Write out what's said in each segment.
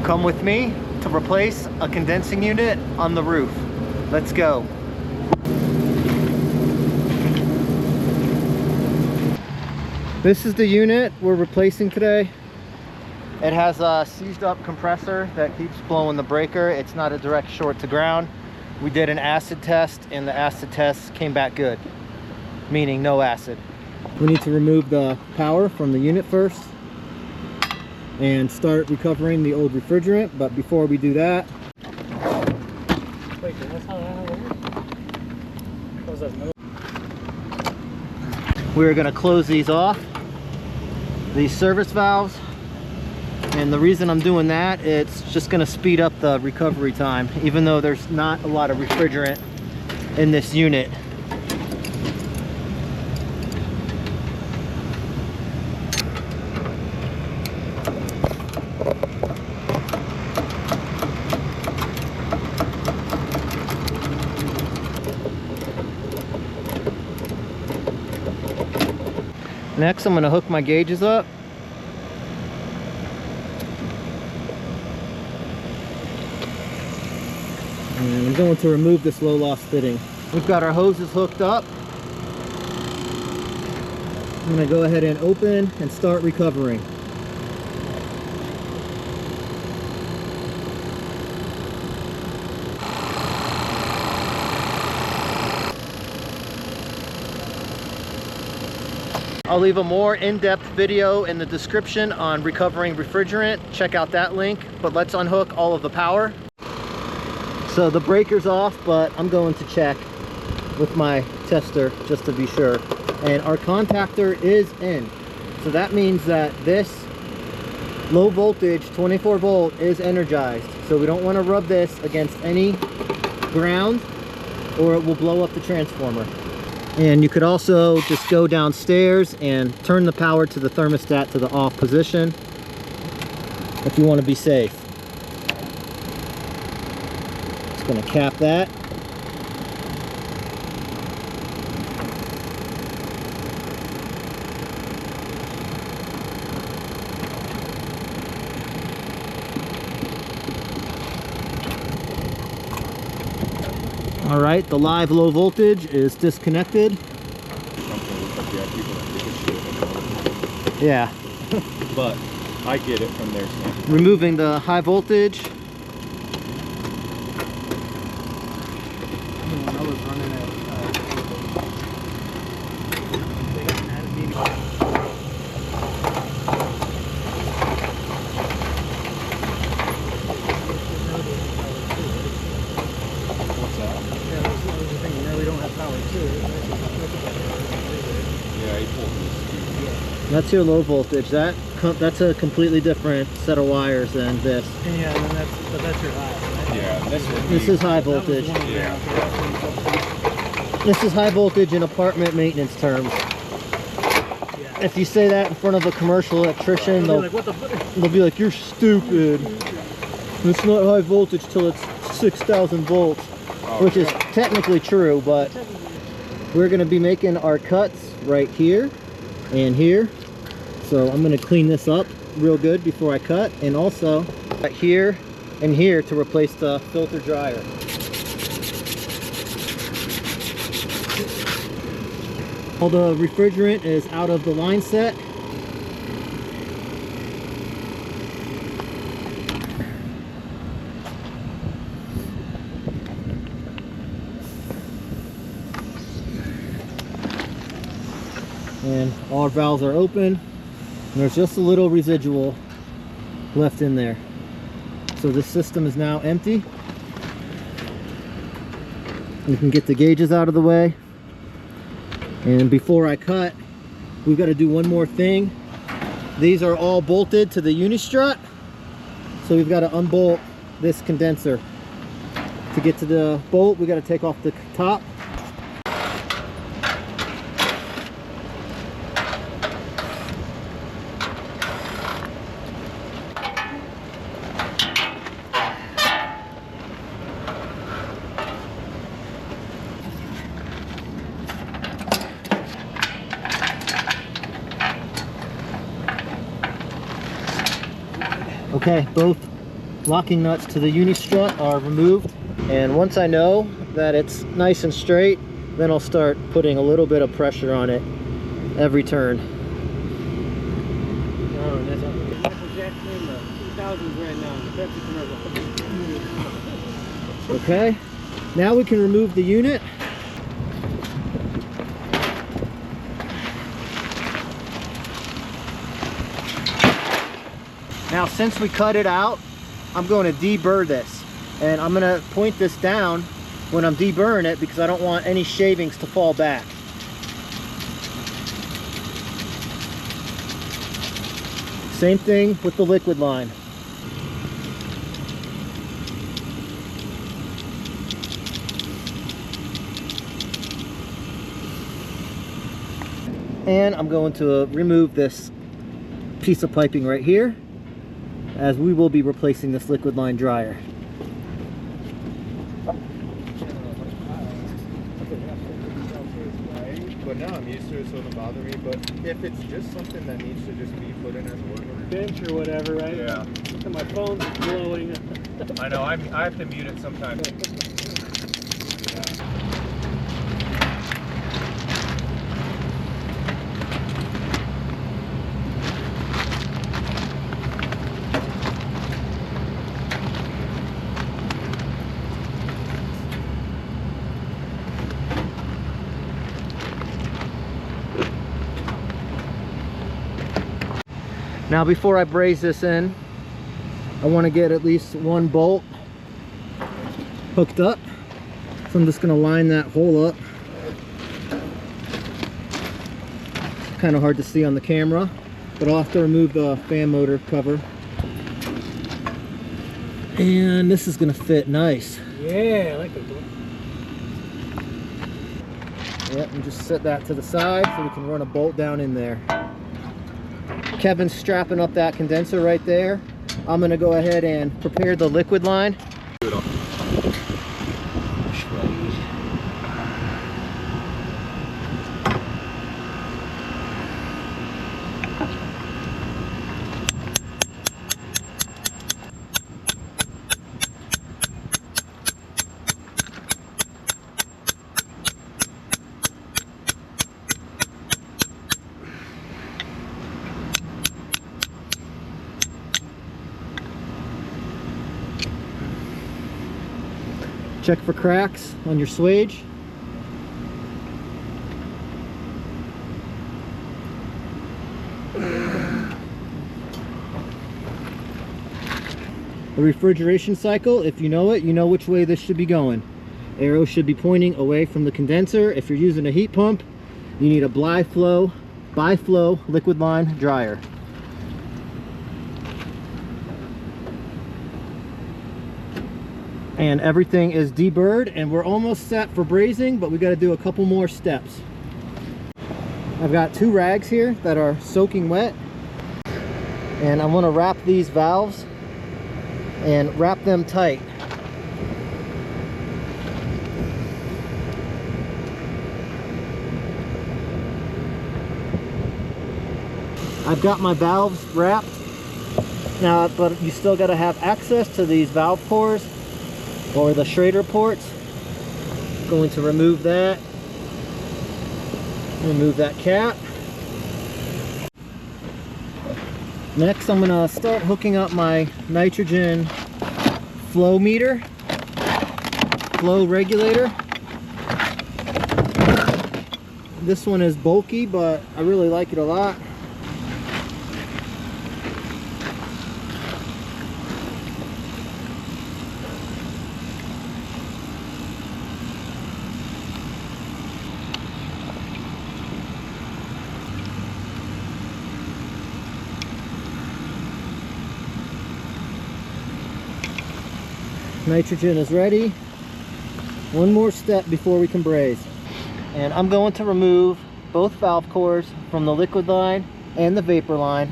Come with me to replace a condensing unit on the roof. Let's go. This is the unit we're replacing today. It has a seized up compressor that keeps blowing the breaker. It's not a direct short to ground. We did an acid test and the acid test came back good, meaning no acid. We need to remove the power from the unit first and start recovering the old refrigerant. But before we do that, wait, that's how that works? we're going to close these off, these service valves. And the reason I'm doing that, it's just going to speed up the recovery time, even though there's not a lot of refrigerant in this unit. Next, I'm going to hook my gauges up. And I'm going to remove this low loss fitting. We've got our hoses hooked up. I'm going to go ahead and open and start recovering. I'll leave a more in-depth video in the description on recovering refrigerant. Check out that link, but let's unhook all of the power. So the breaker's off, but I'm going to check with my tester just to be sure. And our contactor is in. So that means that this low voltage 24 volt is energized. So we don't want to rub this against any ground or it will blow up the transformer. And you could also just go downstairs and turn the power to the thermostat to the off position if you want to be safe. Just going to cap that. All right, the live low voltage is disconnected. Yeah. But I get it from their standpoint. Removing the high voltage. I was running That's your low voltage. That's a completely different set of wires than this. yeah, and then that's your high, right? Yeah, this is high voltage. Yeah. This is high voltage in apartment maintenance terms. Yeah. If you say that in front of a commercial electrician, they'll be like, you're stupid. It's not high voltage till it's 6,000 volts, which is technically true, but we're going to be making our cuts right here and here. So I'm going to clean this up real good before I cut, and also right here and here to replace the filter dryer. All the refrigerant is out of the line set. And all our valves are open. And there's just a little residual left in there. So this system is now empty. We can get the gauges out of the way. And before I cut, we've got to do one more thing. These are all bolted to the uni-strut. So we've got to unbolt this condenser. To get to the bolt, we got to take off the top. Okay, both locking nuts to the uni strut are removed. And once I know that it's nice and straight, then I'll start putting a little bit of pressure on it every turn. Oh, that's Michael Jackson in the 2000s right now, the Pepsi commercial. Okay, now we can remove the unit. Now, since we cut it out, I'm going to deburr this, and I'm going to point this down when I'm deburring it because I don't want any shavings to fall back. Same thing with the liquid line. And I'm going to remove this piece of piping right here, as we will be replacing this liquid line dryer. But now I'm used to it, so it doesn't bother me. But if it's just something that needs to just be put in as a work order, Bench or whatever, right? yeah. Look at my phone's blowing. I know. I have to mute it sometimes. Now, before I braze this in, I want to get at least one bolt hooked up. So I'm just going to line that hole up. Kind of hard to see on the camera, but I'll have to remove the fan motor cover. And this is going to fit nice. Yeah, I like it. Yep, and just set that to the side so we can run a bolt down in there. Kevin's strapping up that condenser right there. I'm going to go ahead and prepare the liquid line. Check for cracks on your swage. The refrigeration cycle, if you know it, you know which way this should be going. Arrow should be pointing away from the condenser. If you're using a heat pump, you need a bi-flow liquid line dryer. And everything is deburred, and we're almost set for brazing, but we got to do a couple more steps. I've got 2 rags here that are soaking wet, and I want to wrap these valves and wrap them tight. I've got my valves wrapped now, but you still got to have access to these valve cores or the Schrader ports. Going to remove that. Remove that cap. Next, I'm gonna start hooking up my nitrogen flow meter, flow regulator. This one is bulky, but I really like it a lot. Nitrogen is ready. One more step before we can braze. And I'm going to remove both valve cores from the liquid line and the vapor line.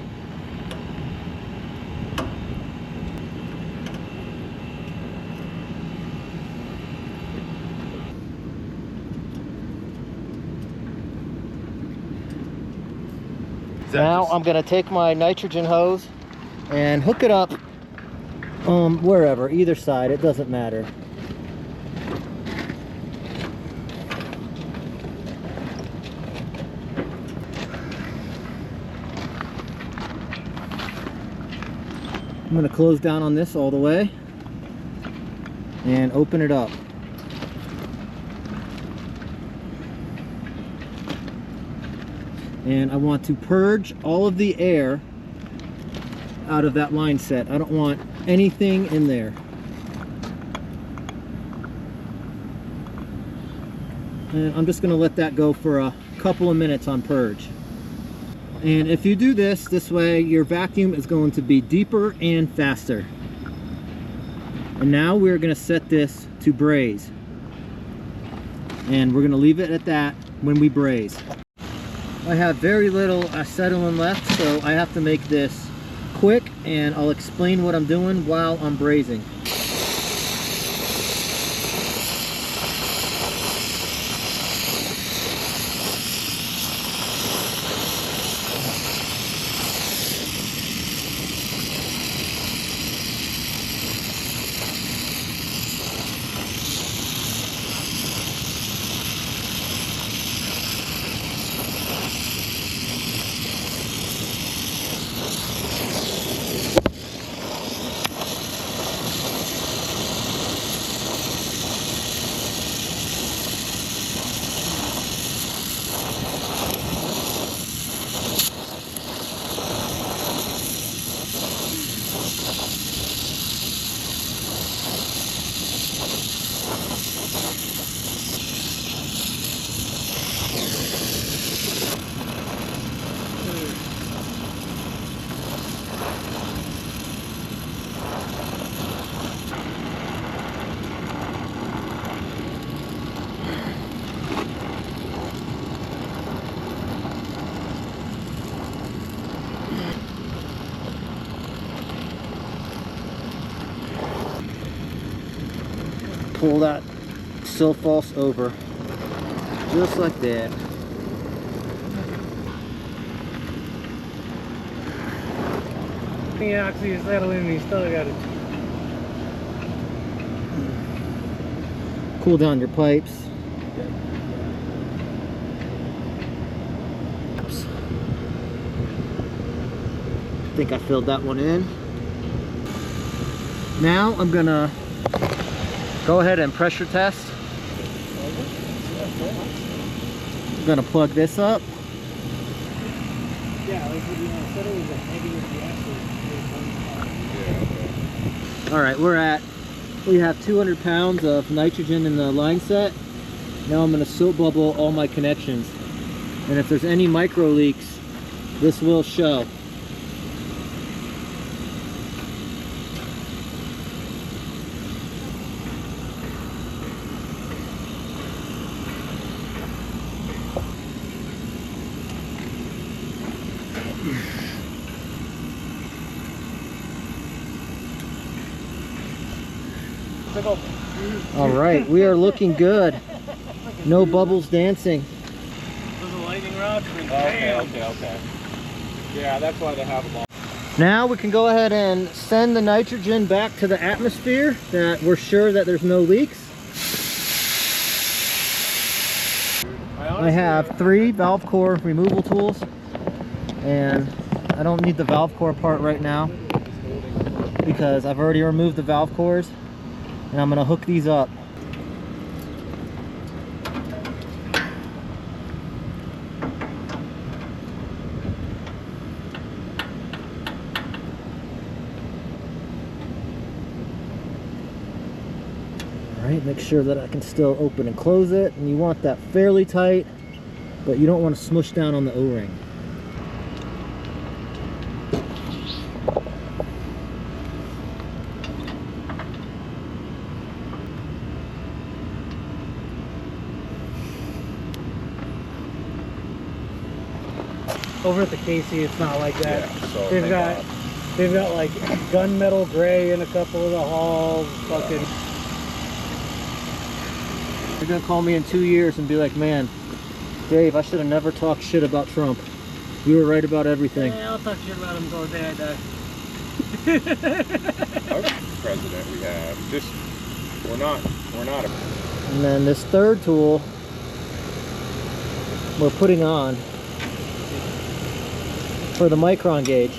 Now I'm going to take my nitrogen hose and hook it up Wherever, either side, it doesn't matter. I'm going to close down on this all the way and open it up. And I want to purge all of the air out of that line set. I don't want anything in there. And I'm just going to let that go for a couple of minutes on purge. And if you do this way, your vacuum is going to be deeper and faster. And now we're going to set this to braze. And we're going to leave it at that when we braze. I have very little acetylene left, so I have to make this quick, and I'll explain what I'm doing while I'm brazing. Pull that sulfos over, just like that. The oxy is settling, you still got it. Cool down your pipes. Oops. I think I filled that one in. Now I'm gonna go ahead and pressure test. I'm gonna plug this up. Yeah, like what you want to settle is a heavy with the acid. All right, we have 200 pounds of nitrogen in the line set. Now I'm gonna soap bubble all my connections. And if there's any micro leaks, this will show. All right, we are looking good. No bubbles dancing. Those are lightning rods. Okay. Yeah, that's why they have them all. Now we can go ahead and send the nitrogen back to the atmosphere, that we're sure that there's no leaks. I have 3 valve core removal tools, and I don't need the valve core part right now because I've already removed the valve cores, and I'm going to hook these up. Alright, make sure that I can still open and close it, and you want that fairly tight, but you don't want to smush down on the O-ring. Over at the KC, it's not like that. Yeah, so they've got like gunmetal gray in a couple of the halls. Fucking. You're gonna call me in 2 years and be like, man, Dave, I should have never talked shit about Trump. You were right about everything. Yeah, I'll talk shit about him until the day I die. president we have. Just we're not a And then this third tool we're putting on for the micron gauge.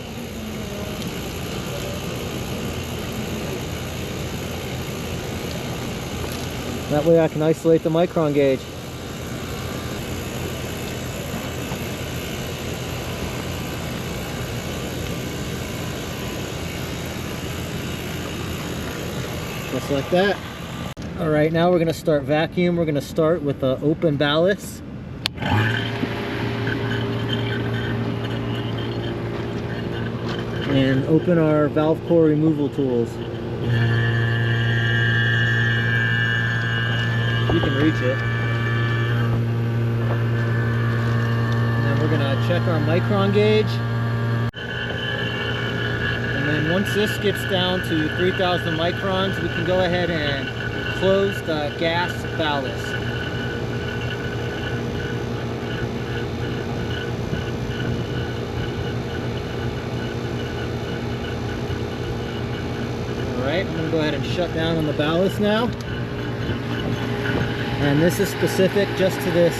That way I can isolate the micron gauge. Just like that. All right, now we're gonna start vacuum. We're gonna start with an open ballast. And open our valve core removal tools. You can reach it. And then we're gonna check our micron gauge. And then once this gets down to 3,000 microns, we can go ahead and close the gas ballast. Alright, I'm going to go ahead and shut down on the ballast now. And this is specific just to this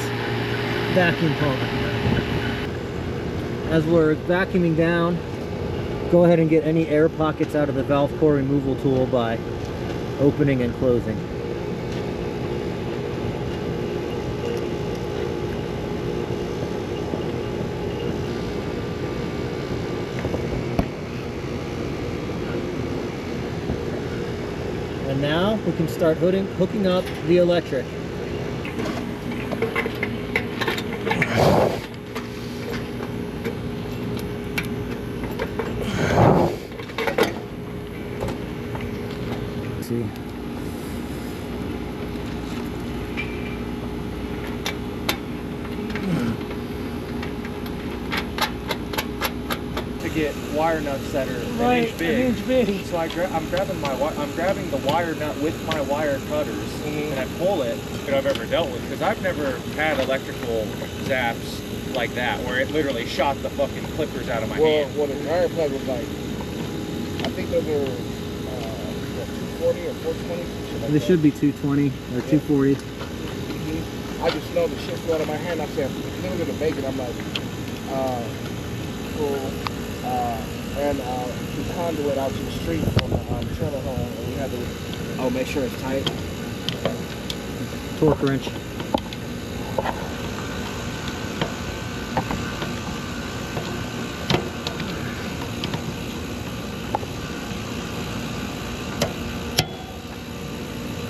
vacuum pump. As we're vacuuming down, go ahead and get any air pockets out of the valve core removal tool by opening and closing. And now we can start hooking up the electric. See. to get wire nuts that are Right, an inch big. an inch big. So I'm grabbing the wire nut with my wire cutters, and I pull it that I've ever dealt with, because I've never had electrical zaps like that where it literally shot the fucking clippers out of my hand. Well, the dryer plug was like, I think those are 240 or 420. They should be 220 or 240. I just know the shit flew out of my hand. I said, clean to bake it. I'm like, cool. And the conduit out to the street on the trailer home, and we had to, make sure it's tight. Torque wrench.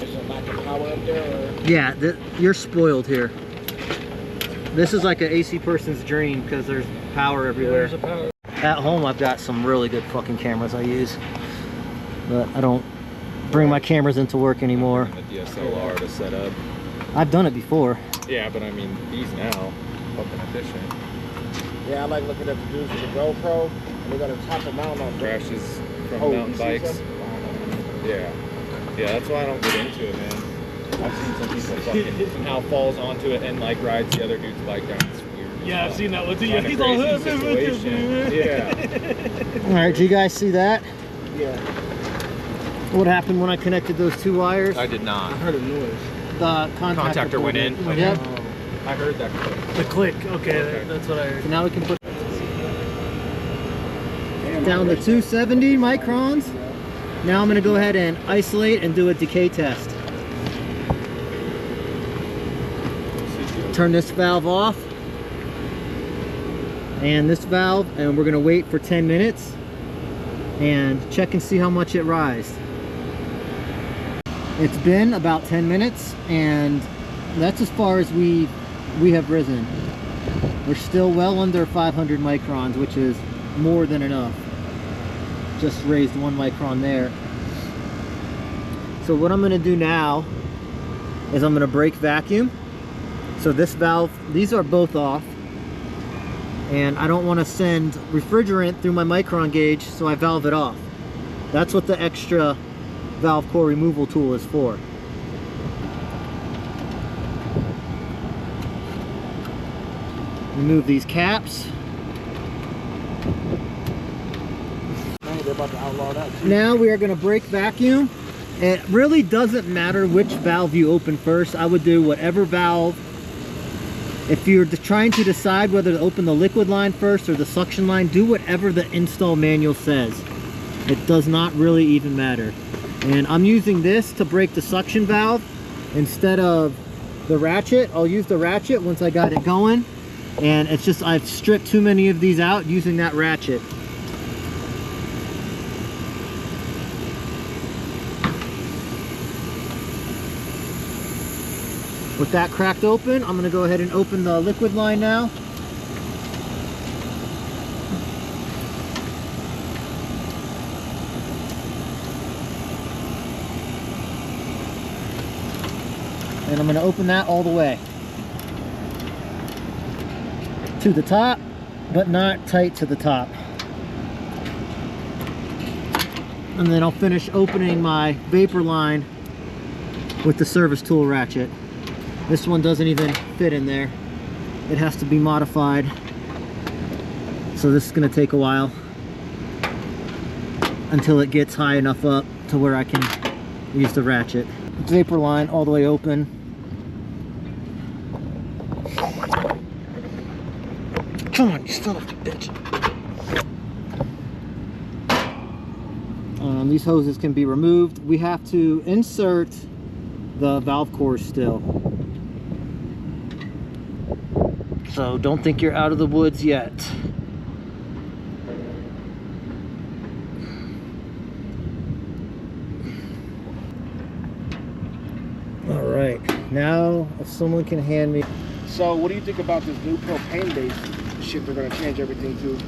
Is there lack of power up there? Or? Yeah, you're spoiled here. This is like an AC person's dream because there's power everywhere. There's a power. At home, I've got some really good fucking cameras I use, but I don't bring my cameras into work anymore. The DSLR to set up. I've done it before. Yeah, but I mean, these now, fucking efficient. Yeah, I like looking at the dudes with the GoPro, and they're gonna top them out on Crashes from Oh, mountain you see bikes. some? Yeah. Yeah, that's why I don't get into it, man. I've seen some people fucking somehow falls onto it and like rides the other dude's bike down. It's weird. Yeah, I've seen that one too. Kind of He's all crazy situation. Yeah. All right, do you guys see that? Yeah, What happened when I connected those two wires? I did not. I heard a noise. The contactor went in. Yep. I heard that. The click. Okay, Okay. that's what I heard. So now we can put down to 270 microns. Now I'm going to go ahead and isolate and do a decay test. Turn this valve off and this valve, and we're going to wait for 10 minutes and check and see how much it rised. It's been about 10 minutes and that's as far as we have risen. We're still well under 500 microns, which is more than enough. Just raised 1 micron there. So what I'm going to do now is I'm going to brake vacuum. So this valve, these are both off, and I don't want to send refrigerant through my micron gauge, so I valve it off. That's what the extra valve core removal tool is for. Remove these caps. Man, they're about to outlaw that too. Now we are going to brake vacuum. It really doesn't matter which valve you open first. I would do whatever valve. If you're trying to decide whether to open the liquid line first or the suction line, do whatever the install manual says. It does not really even matter. And I'm using this to brake the suction valve instead of the ratchet. I'll use the ratchet once I got it going. And it's just, I've stripped too many of these out using that ratchet. With that cracked open, I'm going to go ahead and open the liquid line now. And I'm going to open that all the way to the top, but not tight to the top. And then I'll finish opening my vapor line with the service tool ratchet. This one doesn't even fit in there. It has to be modified. So this is going to take a while until it gets high enough up to where I can use the ratchet. Vapor line all the way open. Come on, you son of a bitch. These hoses can be removed. We have to insert the valve cores still. So don't think you're out of the woods yet. All right, now if someone can hand me. So what do you think about this new propane-based shit they're gonna change everything to?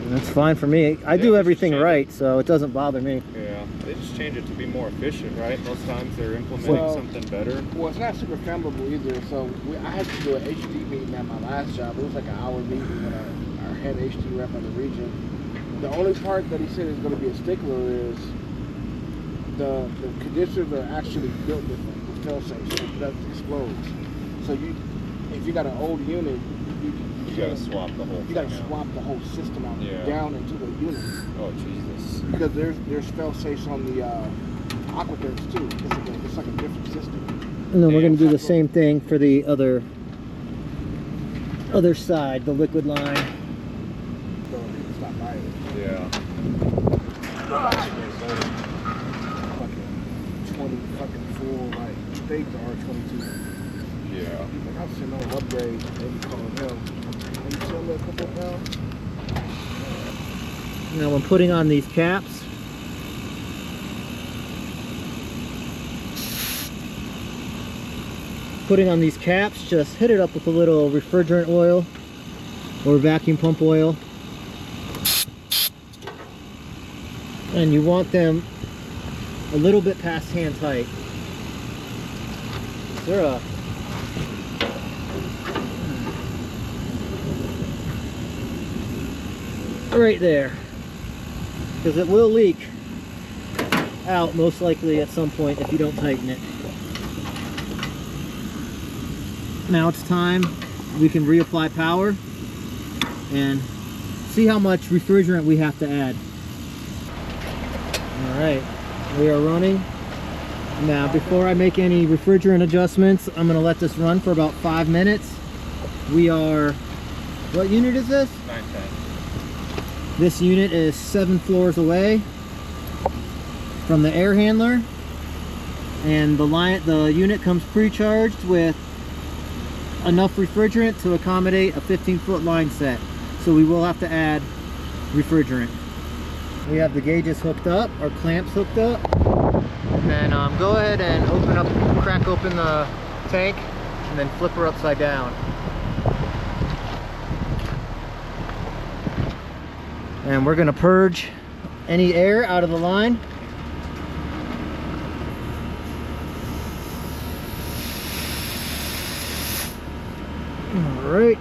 That's fine for me. I do everything right, so it doesn't bother me. Yeah, they just change it to be more efficient, right? Most times they're implementing something better. Well, it's not super flammable either. So I had to do an HD meeting at my last job. It was like an hour meeting with our head HD rep of the region. The only part that he said is going to be a stickler is the condensers are actually built different with fail-safe, so it doesn't explode. So if you got an old unit, you gotta swap the whole. You gotta swap the whole system out down into the unit. Oh Jesus! Because there's fail safes on the Aquathers too. It's like a different system. And then we're gonna do the same thing for the other side, the liquid line. So it's not by it. Yeah. Fucking 20 fucking full like state to R22. Yeah. Like I've seen no upgrade. They be calling him. You sell me a couple pounds? Now when putting on these caps, just hit it up with a little refrigerant oil or vacuum pump oil. And you want them a little bit past hand tight. They're right there, because it will leak out most likely at some point if you don't tighten it. Now it's time we can reapply power and see how much refrigerant we have to add. All right, we are running. Now before I make any refrigerant adjustments, I'm going to let this run for about 5 minutes. We are, what unit is this? 910. This unit is 7 floors away from the air handler, and the unit comes pre-charged with enough refrigerant to accommodate a 15-foot line set. So we will have to add refrigerant. We have the gauges hooked up, our clamps hooked up, and then go ahead and crack open the tank, and then flip her upside down. And we're going to purge any air out of the line. Alright.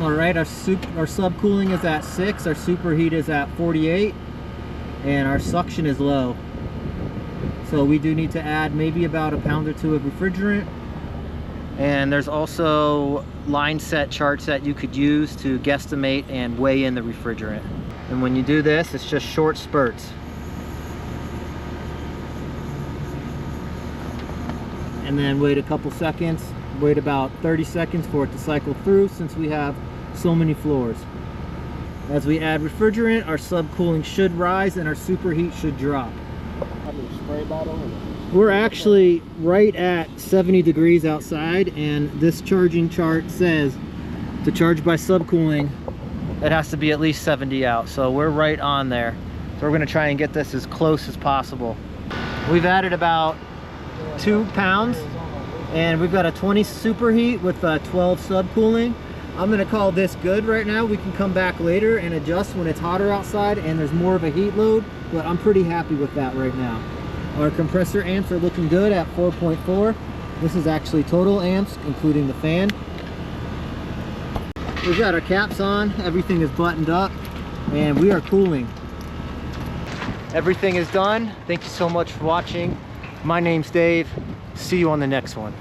Alright, our subcooling is at 6, our superheat is at 48, and our suction is low. So we do need to add maybe about a pound or two of refrigerant. And there's also line set charts that you could use to guesstimate and weigh in the refrigerant. And when you do this, it's just short spurts. And then wait a couple seconds, wait about 30 seconds for it to cycle through since we have so many floors. As we add refrigerant, our subcooling should rise and our superheat should drop. Spray bottle? We're actually right at 70 degrees outside, and this charging chart says to charge by subcooling, it has to be at least 70 out. So we're right on there. So we're gonna try and get this as close as possible. We've added about 2 pounds, and we've got a 20 superheat with 12 subcooling. I'm gonna call this good right now. We can come back later and adjust when it's hotter outside and there's more of a heat load, but I'm pretty happy with that right now. Our compressor amps are looking good at 4.4. This is actually total amps, including the fan. We've got our caps on, everything is buttoned up, and we are cooling. Everything is done. Thank you so much for watching. My name's Dave. See you on the next one.